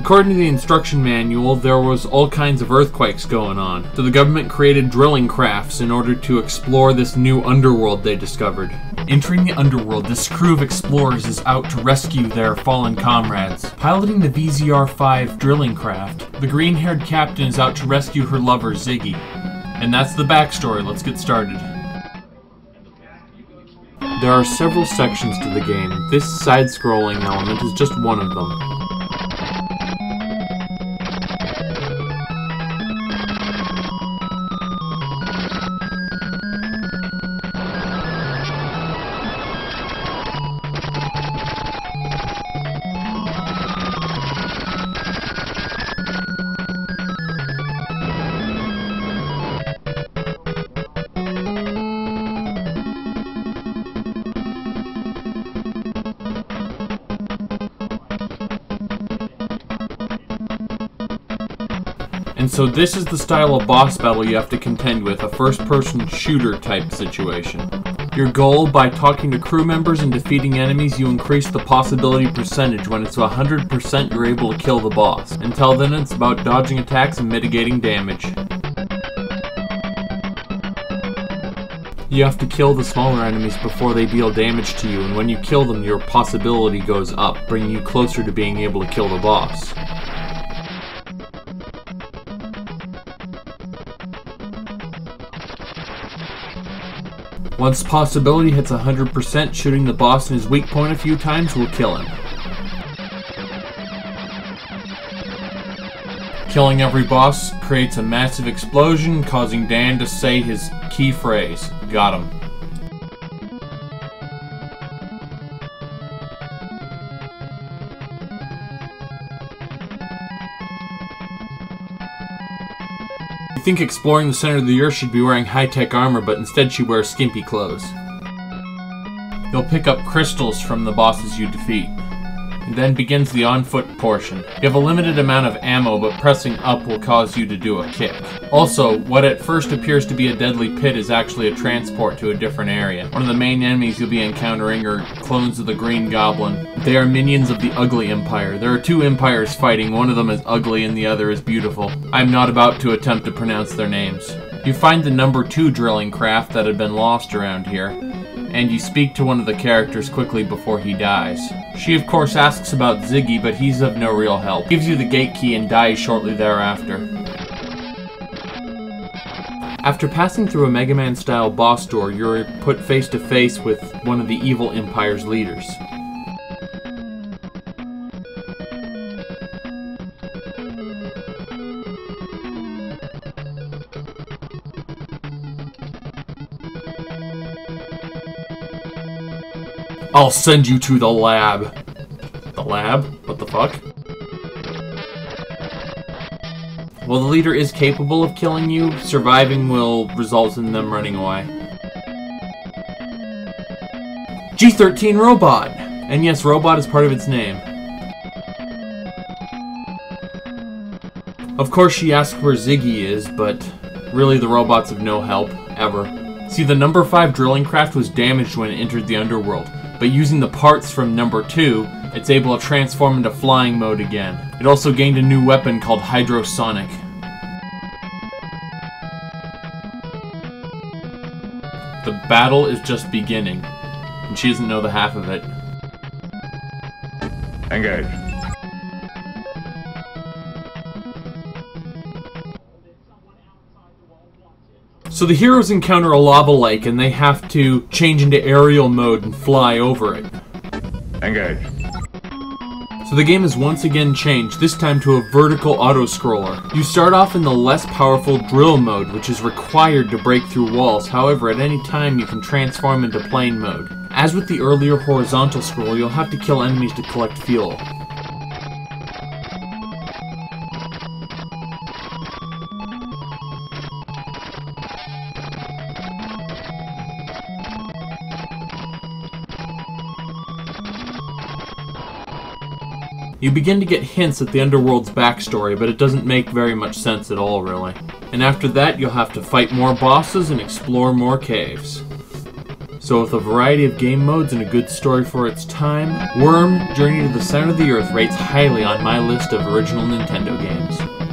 According to the instruction manual, there was all kinds of earthquakes going on, so the government created drilling crafts in order to explore this new underworld they discovered. Entering the underworld, this crew of explorers is out to rescue their fallen comrades. Piloting the VZR-5 drilling craft, the green-haired captain is out to rescue her lover, Ziggy. And that's the backstory. Let's get started. There are several sections to the game. This side-scrolling element is just one of them. And so this is the style of boss battle you have to contend with, a first-person shooter type situation. Your goal, by talking to crew members and defeating enemies, you increase the possibility percentage. When it's 100%, you're able to kill the boss. Until then, it's about dodging attacks and mitigating damage. You have to kill the smaller enemies before they deal damage to you, and when you kill them, your possibility goes up, bringing you closer to being able to kill the boss. Once possibility hits 100%, shooting the boss in his weak point a few times will kill him. Killing every boss creates a massive explosion, causing Dan to say his key phrase, "Got him." You think exploring the center of the earth should be wearing high-tech armor, but instead she wears skimpy clothes. You'll pick up crystals from the bosses you defeat. And then begins the on-foot portion. You have a limited amount of ammo, but pressing up will cause you to do a kick. Also, what at first appears to be a deadly pit is actually a transport to a different area. One of the main enemies you'll be encountering are clones of the Green Goblin. They are minions of the Ugly Empire. There are two empires fighting, one of them is ugly and the other is beautiful. I'm not about to attempt to pronounce their names. You find the number 2 drilling craft that had been lost around here, and you speak to one of the characters quickly before he dies. She of course asks about Ziggy, but he's of no real help. Gives you the gate key and dies shortly thereafter. After passing through a Mega Man style boss door, you're put face to face with one of the evil empire's leaders. I'll send you to the lab. The lab? What the fuck? While the leader is capable of killing you, surviving will result in them running away. G13 Robot! And yes, robot is part of its name. Of course she asks where Ziggy is, but really the robot's of no help, ever. See, the number 5 drilling craft was damaged when it entered the underworld, but using the parts from number 2, it's able to transform into flying mode again. It also gained a new weapon called Hydrosonic. The battle is just beginning, and she doesn't know the half of it. Engage. So the heroes encounter a lava lake and they have to change into aerial mode and fly over it. Engage. So the game is once again changed, this time to a vertical auto-scroller. You start off in the less powerful drill mode, which is required to break through walls. However, at any time you can transform into plane mode. As with the earlier horizontal scroll, you'll have to kill enemies to collect fuel. You begin to get hints at the Underworld's backstory, but it doesn't make very much sense at all, really. And after that, you'll have to fight more bosses and explore more caves. So with a variety of game modes and a good story for its time, Wurm, Journey to the Center of the Earth rates highly on my list of original Nintendo games.